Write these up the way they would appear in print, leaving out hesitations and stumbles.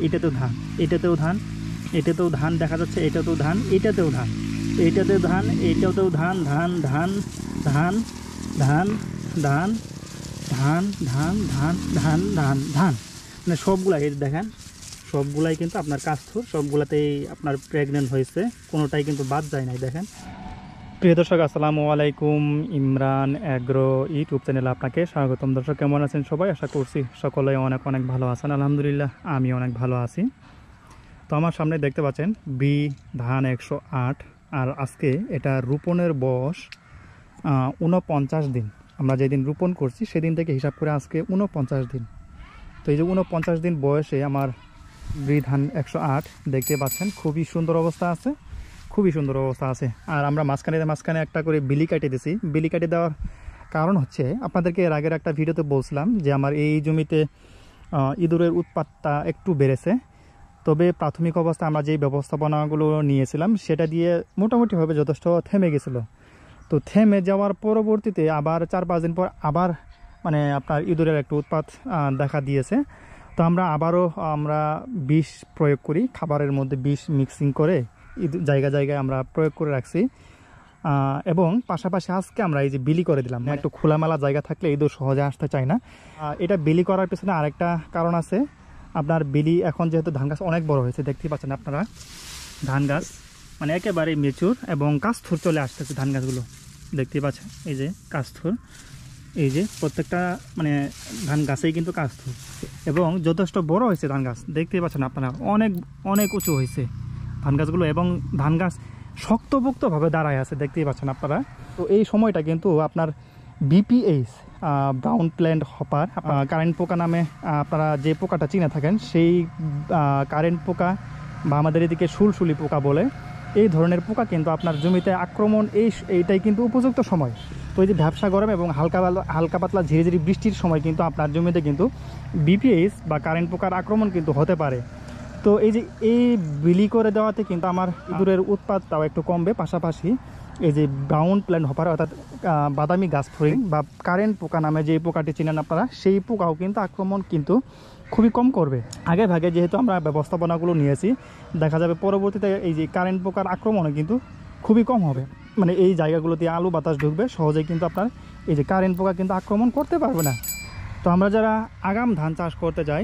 এটাতেও ধান, এটাতেও ধান, এটাতেও ধান দেখা যাচ্ছে, এটাতেও ধান, এটাতেও ধান, এটাতেও ধান, এটাতেও ধান, ধান ধান ধান ধান ধান ধান ধান ধান ধান ধান ধান মানে সবগুলাই দেখেন, সবগুলাই কিন্তু আপনার কাস্থুর, সবগুলাতেই আপনার প্রেগনেন্ট হয়েছে, কোনোটাই কিন্তু বাদ যায় নাই। দেখেন প্রিয় দর্শক, আসসালামু আলাইকুম। ইমরান অ্যাগ্রো ইউটিউব চ্যানেলে আপনাকে স্বাগতম। দর্শক, কেমন আছেন সবাই? আশা করছি সকলেই অনেক অনেক ভালো আছেন। আলহামদুলিল্লাহ আমি অনেক ভালো আছি। তো আমার সামনে দেখতে পাচ্ছেন ধান 108, আর আজকে এটা রোপণের বয়স 49 দিন। আমরা যেদিন রোপণ করছি সেদিন থেকে হিসাব করে আজকে 49 দিন। তো এই যে 49 দিন বয়সে আমার ধান 108 দেখতে পাচ্ছেন, খুবই সুন্দর অবস্থা আছে, খুবই সুন্দর অবস্থা আছে। আর আমরা মাঝখানে একটা করে বিলি কাটে দিয়েছি। বিলি কাটে দেওয়ার কারণ হচ্ছে, আপনাদেরকে এর আগের একটা ভিডিওতে বলছিলাম যে আমার এই জমিতে ইঁদুরের উৎপাতটা একটু বেড়েছে। তবে প্রাথমিক অবস্থায় আমরা যেই ব্যবস্থাপনাগুলো নিয়েছিলাম সেটা দিয়ে মোটামুটিভাবে যথেষ্ট থেমে গেছিলো। তো থেমে যাওয়ার পরবর্তীতে আবার 4-5 দিন পর আবার মানে আপনার ইঁদুরের একটু উৎপাত দেখা দিয়েছে। তো আবারও আমরা বিষ প্রয়োগ করি, খাবারের মধ্যে বিষ মিক্সিং করে জায়গায় আমরা প্রয়োগ করে রাখছি। এবং পাশাপাশি আজকে আমরা এই যে বিলি করে দিলাম। একটু খোলামেলা জায়গা থাকলে ইঁদুর সহজে আসতে চায় না। এটা বিলি করার পেছনে আরেকটা কারণ আছে। আপনার বিলি এখন যেহেতু ধান গাছ অনেক বড় হয়েছে, দেখতেই পাচ্ছেন আপনারা, ধান গাছ মানে একেবারে মেচুর এবং কাস্থুর চলে আসতেছে ধান গাছগুলো, দেখতেই পাচ্ছেন। এই যে কাস্থুর, এই যে প্রত্যেকটা মানে ধান গাছেই কিন্তু কাস্থুর এবং যথেষ্ট বড় হয়েছে ধান গাছ, দেখতেই পাচ্ছেন আপনারা, অনেক অনেক উঁচু হয়েছে ধান গাছগুলো এবং ধান গাছ শক্তপোক্তভাবে দাঁড়ায় আছে, দেখতেই পাচ্ছেন আপনারা। তো এই সময়টা কিন্তু আপনার BPH brown plant hopper current পোকা নামে আপনারা যে পোকাটা চিনে থাকেন, সেই কারেন্ট পোকা বা আমাদের এদিকে সুলসুলি পোকা বলে, এই ধরনের পোকা কিন্তু আপনার জমিতে আক্রমণ এইটাই কিন্তু উপযুক্ত সময়। তো এই যে ভ্যাপসা গরম এবং হালকা পাতলা ঝিরিঝিরি বৃষ্টির সময় কিন্তু আপনার জমিতে কিন্তু বিপিএইচ বা কারেন্ট পোকার আক্রমণ কিন্তু হতে পারে। তো এই বিলি করে দেওয়াতে কিন্তু আমার ইঁদুরের উৎপাতটাও একটু কমবে। পাশাপাশি এই যে ব্রাউন প্ল্যান্ট হপার অর্থাৎ বাদামি গাছ ফড়িং বা কারেন্ট পোকা নামে যে পোকাটি চিনেন আপনারা, সেই পোকাও কিন্তু আক্রমণ কিন্তু খুবই কম করবে। আগে ভাগে যেহেতু আমরা ব্যবস্থাপনাগুলো নিয়েছি, দেখা যাবে পরবর্তীতে এই যে কারেন্ট পোকার আক্রমণও কিন্তু খুবই কম হবে। মানে এই জায়গাগুলোতে আলো বাতাস ঢুকবে, সহজেই কিন্তু আপনার এই যে কারেন্ট পোকা কিন্তু আক্রমণ করতে পারবে না। তো আমরা যারা আগাম ধান চাষ করতে যাই,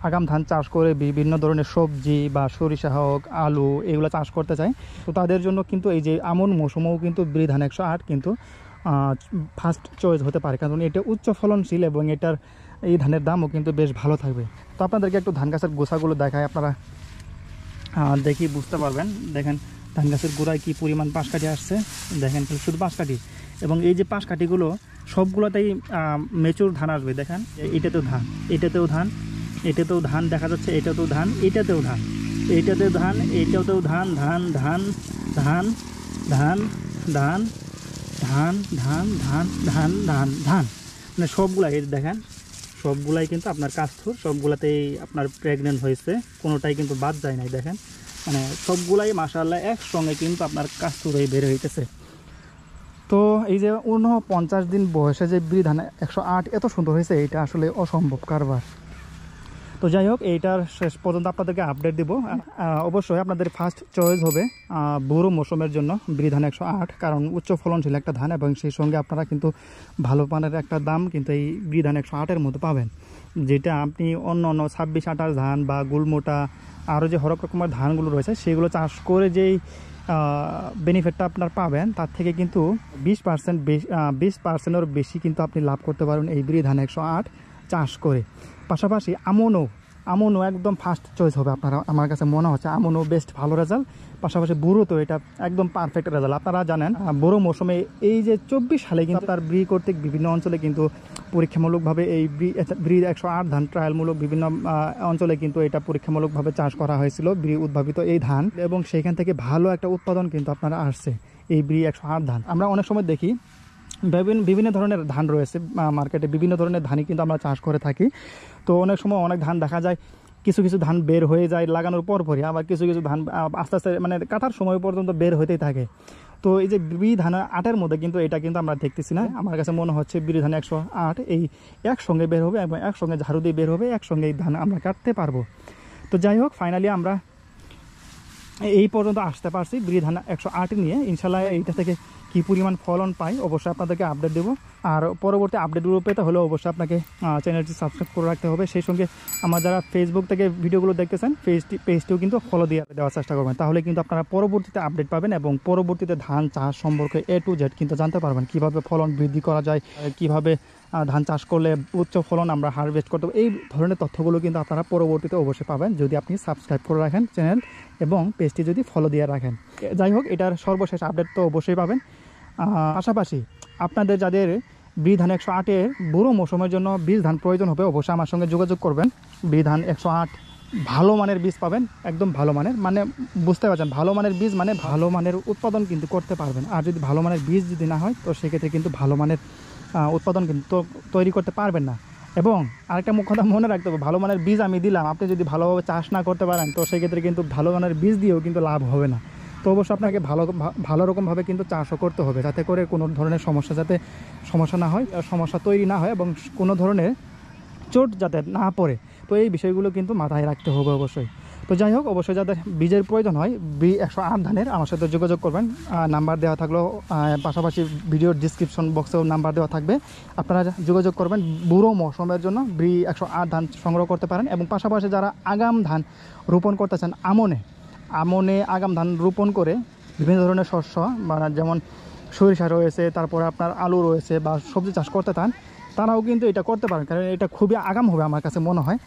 আগাম ধান চাষ করে বিভিন্ন ধরনের সবজি বা সরিষা হোক, আলু, এগুলো চাষ করতে চাই, তো তাদের জন্য কিন্তু এই যে আমন মৌসুমেও কিন্তু ধান 108 কিন্তু ফার্স্ট চয়েস হতে পারে, কারণ এটা উচ্চ ফলনশীল এবং এই ধানের দামও কিন্তু বেশ ভালো থাকবে। তো আপনাদেরকে একটু ধান গাছের গোছাগুলো দেখায়, আপনারা দেখি বুঝতে পারবেন। দেখেন ধান গাছের গোড়ায় কী পরিমাণ পাশকাঠি আসছে, দেখেন শুধু পাশকাঠি। এবং এই যে পাশকাঠিগুলো সবগুলোতেই মেচুর ধান আসবে। দেখেন এটাতেও ধান, এটাতেও ধান, এটাতেও ধান দেখা যাচ্ছে, এটাতেও ধান, এটাতেও ধান, এটাতেও ধান, এটাতেও ধান, ধান ধান ধান ধান ধান ধান ধান ধান ধান ধান ধান মানে সবগুলাই দেখেন, সবগুলাই কিন্তু আপনার কাস্থুর, সবগুলাতেই আপনার প্রেগনেন্ট হয়েছে, কোনোটাই কিন্তু বাদ যায় নাই। দেখেন মানে সবগুলাই মাশাআল্লাহ একসঙ্গে কিন্তু আপনার কাস্থুর হয়ে বের হইতেছে। তো এই যে 49 দিন বয়সে যে ধান 108 এত সুন্দর হয়েছে, এটা আসলে অসম্ভব কারবার। তো যাই হোক, এইটার শেষ পর্যন্ত আপনাদেরকে আপডেট দিব। অবশ্যই আপনাদের ফার্স্ট চয়েস হবে বুড়ো মৌসুমের জন্য ধান 108, কারণ উচ্চ ফলনশীল একটা ধান এবং সেই সঙ্গে আপনারা কিন্তু ভালো মানের একটা দাম কিন্তু এই ধান 108-এর মধ্যে পাবেন, যেটা আপনি অন্য 26-28 ধান বা গুলমোটা আরও যে হরেক রকমের ধানগুলো রয়েছে সেগুলো চাষ করে যেই বেনিফিটটা আপনার পাবেন, তার থেকে কিন্তু 20%-এর বেশি কিন্তু আপনি লাভ করতে পারবেন এই ধান 108 চাষ করে। পাশাপাশি আমনও একদম ফার্স্ট চয়েস হবে আপনারা, আমার কাছে মনে হচ্ছে আমনও বেস্ট ভালো রেজাল্ট। পাশাপাশি বুড়ো তো এটা একদম পারফেক্ট রেজাল্ট। আপনারা জানেন বুড়ো মৌসুমে এই যে 24 সালে কিন্তু তার কর্তৃক বিভিন্ন অঞ্চলে কিন্তু পরীক্ষামূলকভাবে এই 108 ধান ট্রায়ালমূলক বিভিন্ন অঞ্চলে কিন্তু এটা পরীক্ষামূলকভাবে চাষ করা হয়েছিল, উদ্ভাবিত এই ধান, এবং সেখান থেকে ভালো একটা উৎপাদন কিন্তু আপনারা আসছে এই 108 ধান। আমরা অনেক সময় দেখি বিভিন্ন ধরনের ধান রয়েছে মার্কেটে, বিভিন্ন ধরনের ধানই কিন্তু আমরা চাষ করে থাকি। তো অনেক সময় অনেক ধান দেখা যায়, কিছু ধান বের হয়ে যায় লাগানোর পরপরই, আবার কিছু ধান আস্তে আস্তে মানে কাটার সময় পর্যন্ত বের হতেই থাকে। তো এই যে ধান 8-এর মধ্যে কিন্তু এটা কিন্তু আমরা দেখতেছি না। আমার কাছে মনে হচ্ছে ধান 108 এই একসঙ্গে বের হবে এবং একসঙ্গে ঝাড়ু দিয়ে বের হবে, একসঙ্গে এই ধান আমরা কাটতে পারবো। তো যাই হোক, ফাইনালি আমরা এই পর্যন্ত আসতে পারছি ব্রি ধান 108 নিয়ে। ইনশাল্লাহ এইটা থেকে কী পরিমাণ ফলন পাই অবশ্যই আপনাদেরকে আপডেট দেবো। আর পরবর্তী আপডেটগুলো পেতে হলে অবশ্যই আপনাকে চ্যানেলটি সাবস্ক্রাইব করে রাখতে হবে। সেই সঙ্গে আমার যারা ফেসবুক থেকে ভিডিওগুলো দেখতেছেন পেজটিও কিন্তু ফলো দেওয়ার চেষ্টা করবেন, তাহলে কিন্তু আপনারা পরবর্তীতে আপডেট পাবেন এবং পরবর্তীতে ধান চাষ সম্পর্কে A to Z কিন্তু জানতে পারবেন, কীভাবে ফলন বৃদ্ধি করা যায়, কীভাবে ধান চাষ করলে উচ্চ ফলন আমরা হারভেস্ট করতে পারবো। এই ধরনের তথ্যগুলো কিন্তু আপনারা পরবর্তীতে অবশ্যই পাবেন যদি আপনি সাবস্ক্রাইব করে রাখেন চ্যানেল এবং পেজটি যদি ফলো দিয়ে রাখেন। যাই হোক, এটার সর্বশেষ আপডেট তো অবশ্যই পাবেন। পাশাপাশি আপনাদের যাদের ব্রি ধান 108-এর বুড়ো মৌসুমের জন্য বীজ ধান প্রয়োজন হবে অবশ্যই আমার সঙ্গে যোগাযোগ করবেন। ব্রি ধান 108 ভালো মানের বীজ পাবেন, একদম ভালো মানের, মানে বুঝতে পারছেন ভালো মানের বীজ মানে ভালো মানের উৎপাদন কিন্তু করতে পারবেন। আর যদি ভালো মানের বীজ যদি না হয় তো সেক্ষেত্রে কিন্তু ভালো মানের উৎপাদন কিন্তু তৈরি করতে পারবেন না। এবং আরেকটা কথা মনে রাখতে হবে, ভালো মানের বীজ আমি দিলাম, আপনি যদি ভালোভাবে চাষ না করতে পারেন তো সেক্ষেত্রে কিন্তু ভালো মানের বীজ দিয়েও কিন্তু লাভ হবে না। তো অবশ্যই আপনাকে ভালো রকমভাবে কিন্তু চাষও করতে হবে, যাতে করে কোনো ধরনের সমস্যা না হয়, সমস্যা তৈরি না হয় এবং কোনো ধরনের চোট যাতে না পড়ে। তো এই বিষয়গুলো কিন্তু মাথায় রাখতে হবে অবশ্যই। তো যাই হোক, অবশ্যই যাদের বীজের প্রয়োজন হয় ব্রি 108 ধানের আমার সাথে যোগাযোগ করবেন। নাম্বার দেওয়া থাকলেও পাশাপাশি ভিডিওর ডিসক্রিপশন বক্সেও নাম্বার দেওয়া থাকবে, আপনারা যোগাযোগ করবেন। বুড়ো মৌসুমের জন্য ব্রি 108 ধান সংগ্রহ করতে পারেন। এবং পাশাপাশি যারা আগাম ধান রোপণ করতে চান, আমনে আগাম ধান রোপণ করে বিভিন্ন ধরনের শস্য মানে যেমন সরিষা রয়েছে, তারপরে আপনার আলু রয়েছে বা সবজি চাষ করতে চান, তারাও কিন্তু এটা করতে পারেন, কারণ এটা খুবই আগাম হবে আমার কাছে মনে হয়।